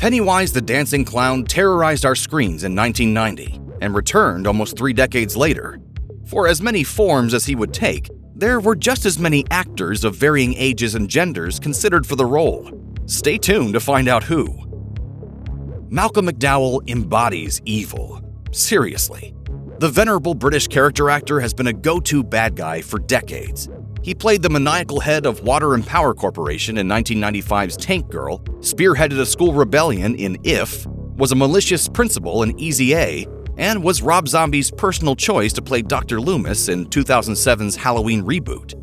Pennywise the Dancing Clown terrorized our screens in 1990 and returned almost 3 decades later. For as many forms as he would take, there were just as many actors of varying ages and genders considered for the role. Stay tuned to find out who. Malcolm McDowell embodies evil. Seriously. The venerable British character actor has been a go-to bad guy for decades. He played the maniacal head of Water and Power Corporation in 1995's Tank Girl, spearheaded a school rebellion in If, was a malicious principal in Easy A, and was Rob Zombie's personal choice to play Dr. Loomis in 2007's Halloween reboot.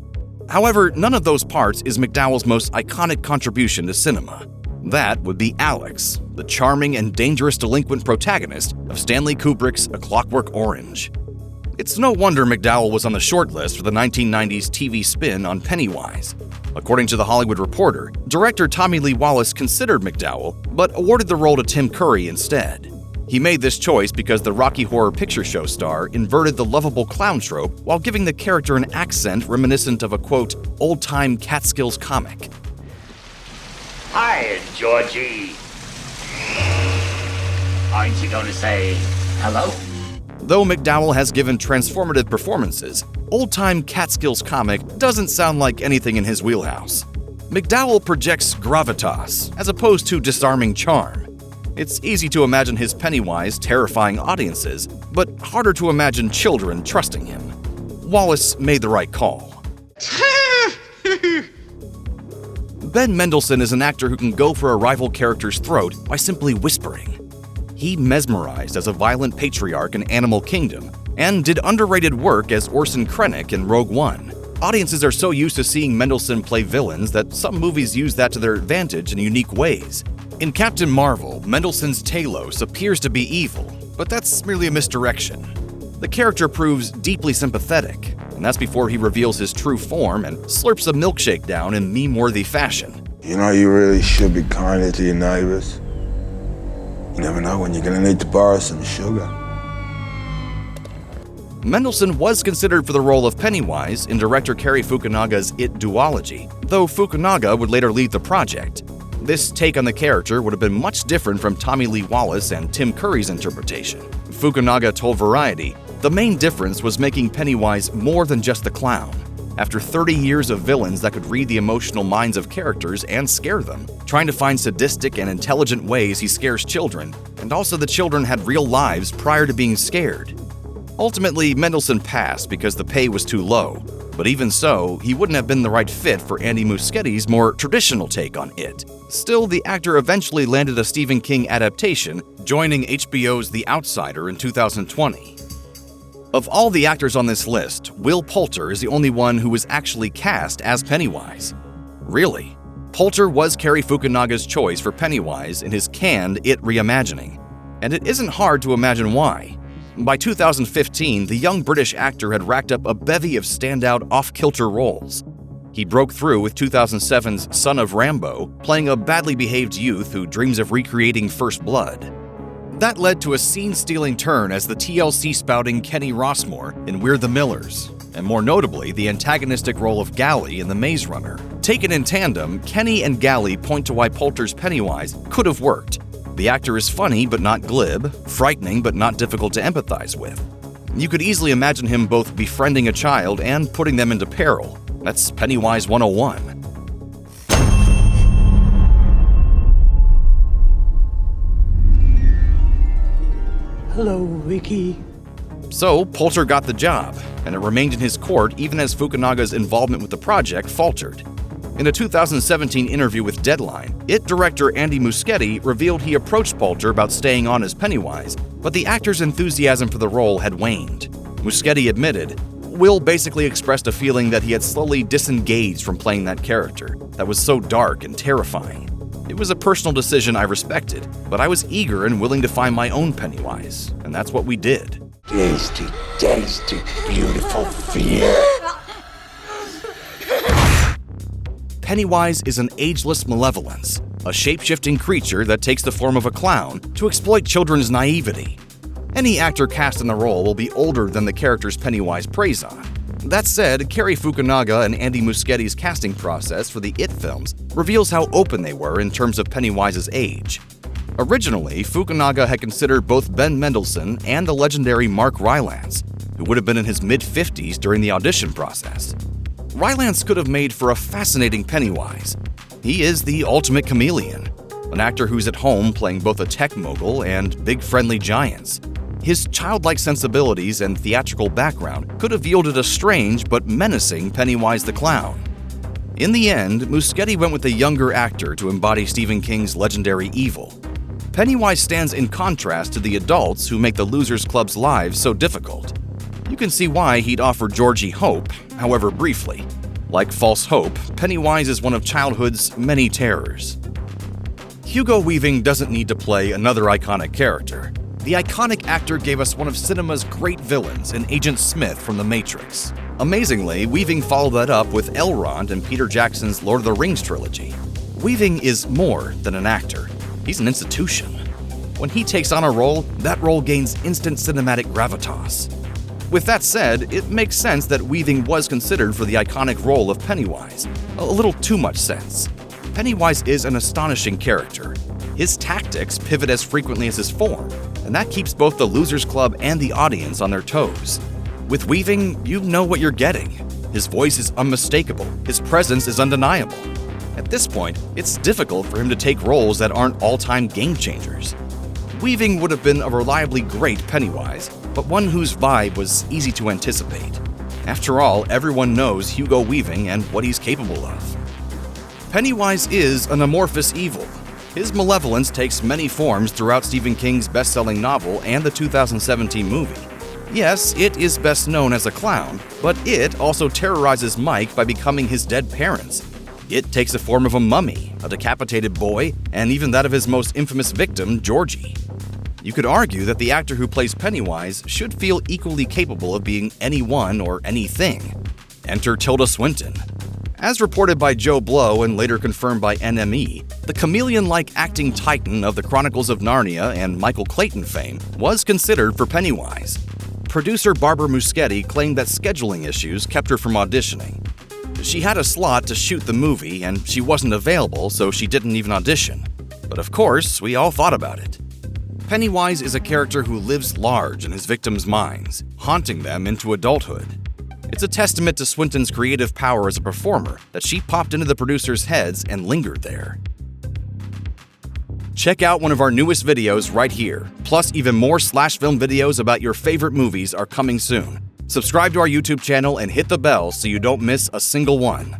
However, none of those parts is McDowell's most iconic contribution to cinema. That would be Alex, the charming and dangerous delinquent protagonist of Stanley Kubrick's A Clockwork Orange. It's no wonder McDowell was on the shortlist for the 1990s TV spin on Pennywise. According to The Hollywood Reporter, director Tommy Lee Wallace considered McDowell, but awarded the role to Tim Curry instead. He made this choice because the Rocky Horror Picture Show star inverted the lovable clown trope while giving the character an accent reminiscent of a, quote, old-time Catskills comic. Hi, Georgie. Aren't you going to say hello? Though McDowell has given transformative performances, old-time Catskills comic doesn't sound like anything in his wheelhouse. McDowell projects gravitas as opposed to disarming charm. It's easy to imagine his Pennywise terrifying audiences, but harder to imagine children trusting him. Wallace made the right call. Ben Mendelsohn is an actor who can go for a rival character's throat by simply whispering. He mesmerized as a violent patriarch in Animal Kingdom and did underrated work as Orson Krennic in Rogue One. Audiences are so used to seeing Mendelsohn play villains that some movies use that to their advantage in unique ways. In Captain Marvel, Mendelsohn's Talos appears to be evil, but that's merely a misdirection. The character proves deeply sympathetic, and that's before he reveals his true form and slurps a milkshake down in meme-worthy fashion. You know, you really should be kinder to your neighbors. You never know when you're gonna need to borrow some sugar. Mendelsohn was considered for the role of Pennywise in director Cary Fukunaga's It duology, though Fukunaga would later lead the project. This take on the character would have been much different from Tommy Lee Wallace and Tim Curry's interpretation. Fukunaga told Variety, the main difference was making Pennywise more than just the clown. After 30 years of villains that could read the emotional minds of characters and scare them, trying to find sadistic and intelligent ways he scares children, and also the children had real lives prior to being scared. Ultimately, Mendelsohn passed because the pay was too low, but even so, he wouldn't have been the right fit for Andy Muschietti's more traditional take on It. Still, the actor eventually landed a Stephen King adaptation, joining HBO's The Outsider in 2020. Of all the actors on this list, Will Poulter is the only one who was actually cast as Pennywise. Really? Poulter was Cary Fukunaga's choice for Pennywise in his canned It reimagining. And it isn't hard to imagine why. By 2015, the young British actor had racked up a bevy of standout off-kilter roles. He broke through with 2007's Son of Rambo, playing a badly behaved youth who dreams of recreating First Blood. That led to a scene-stealing turn as the TLC-spouting Kenny Rossmore in We're the Millers, and more notably, the antagonistic role of Gally in The Maze Runner. Taken in tandem, Kenny and Gally point to why Poulter's Pennywise could have worked. The actor is funny but not glib, frightening but not difficult to empathize with. You could easily imagine him both befriending a child and putting them into peril. That's Pennywise 101. Hello, Vicky. So, Poulter got the job, and it remained in his court even as Fukunaga's involvement with the project faltered. In a 2017 interview with Deadline, It director Andy Muschietti revealed he approached Poulter about staying on as Pennywise, but the actor's enthusiasm for the role had waned. Muschietti admitted, Will basically expressed a feeling that he had slowly disengaged from playing that character that was so dark and terrifying. It was a personal decision I respected, but I was eager and willing to find my own Pennywise, and that's what we did. Tasty, tasty, beautiful fear. Pennywise is an ageless malevolence, a shape-shifting creature that takes the form of a clown to exploit children's naivety. Any actor cast in the role will be older than the characters Pennywise preys on. That said, Cary Fukunaga and Andy Muschietti's casting process for the It films reveals how open they were in terms of Pennywise's age. Originally, Fukunaga had considered both Ben Mendelsohn and the legendary Mark Rylance, who would have been in his mid-50s during the audition process. Rylance could have made for a fascinating Pennywise. He is the ultimate chameleon, an actor who's at home playing both a tech mogul and big friendly giants. His childlike sensibilities and theatrical background could have yielded a strange but menacing Pennywise the Clown. In the end, Muschietti went with a younger actor to embody Stephen King's legendary evil. Pennywise stands in contrast to the adults who make the Losers Club's lives so difficult. You can see why he'd offered Georgie hope, however briefly. Like false hope, Pennywise is one of childhood's many terrors. Hugo Weaving doesn't need to play another iconic character. The iconic actor gave us one of cinema's great villains in Agent Smith from The Matrix. Amazingly, Weaving followed that up with Elrond in Peter Jackson's Lord of the Rings trilogy. Weaving is more than an actor. He's an institution. When he takes on a role, that role gains instant cinematic gravitas. With that said, it makes sense that Weaving was considered for the iconic role of Pennywise. A little too much sense. Pennywise is an astonishing character. His tactics pivot as frequently as his form, and that keeps both the Losers Club and the audience on their toes. With Weaving, you know what you're getting. His voice is unmistakable, his presence is undeniable. At this point, it's difficult for him to take roles that aren't all-time game changers. Weaving would have been a reliably great Pennywise, but one whose vibe was easy to anticipate. After all, everyone knows Hugo Weaving and what he's capable of. Pennywise is an amorphous evil. His malevolence takes many forms throughout Stephen King's best-selling novel and the 2017 movie. Yes, it is best known as a clown, but it also terrorizes Mike by becoming his dead parents. It takes the form of a mummy, a decapitated boy, and even that of his most infamous victim, Georgie. You could argue that the actor who plays Pennywise should feel equally capable of being anyone or anything. Enter Tilda Swinton. As reported by Joe Blow and later confirmed by NME, the chameleon-like acting titan of the Chronicles of Narnia and Michael Clayton fame was considered for Pennywise. Producer Barbara Muschietti claimed that scheduling issues kept her from auditioning. She had a slot to shoot the movie and she wasn't available, so she didn't even audition. But of course, we all thought about it. Pennywise is a character who lives large in his victims' minds, haunting them into adulthood. It's a testament to Swinton's creative power as a performer that she popped into the producers' heads and lingered there. Check out one of our newest videos right here. Plus, even more SlashFilm videos about your favorite movies are coming soon. Subscribe to our YouTube channel and hit the bell so you don't miss a single one.